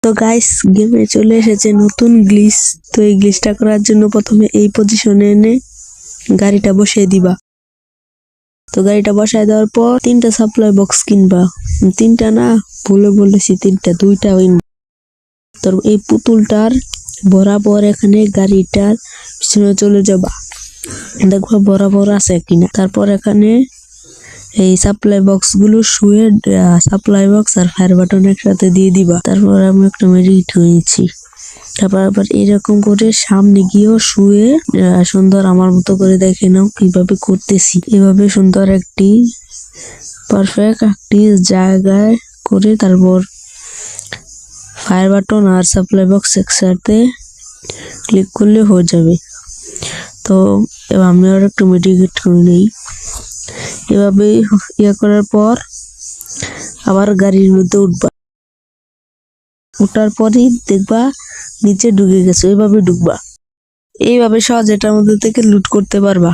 তো গাইস, গেমে চলে এসেছে নতুন গ্লিচ। তো এই গ্লিচটা করার জন্য প্রথমে এই পজিশনে এনে গাড়িটা বসিয়ে দিবা। তো গাড়িটা বসায় দেওয়ার পর 3টা সাপ্লাই বক্স কিনবা। 3টা না, ভুলে বলেছি 3টা, 2টা উইন। তোর এই পুতুলটার বরাবর এখানে গাড়িটার পিছনে চলে যাবা, দেখবা বরাবর আছে কিনা। তারপর এখানে এই সাপ্লাই বক্স গুলো শুয়ে সাপ্লাই বক্স আর ফায়ার বাটন একসাথে দিয়ে দিবা। তারপর আমি একটা মেডিকেট নিয়েছি। তারপর আবার এরকম করে সামনে গিয়েও শুয়ে সুন্দর আমার মতো করে দেখে নাও কিভাবে করতেছি। এভাবে সুন্দর একটি পারফেক্ট একটি জায়গায় করে তারপর ফায়ার বাটন আর সাপ্লাই বক্স একসাথে ক্লিক করলে হয়ে যাবে। তো এবার আমি আর একটু মেডিকেট করে নেই। এভাবে করার পর আবার গাড়ির মধ্যে উঠবা। ওঠার পরই দেখবা নিচে ঢুকে গেছো, এভাবে ঢুকবা। এইভাবে সহজ এটার মধ্যে থেকে লুট করতে পারবা।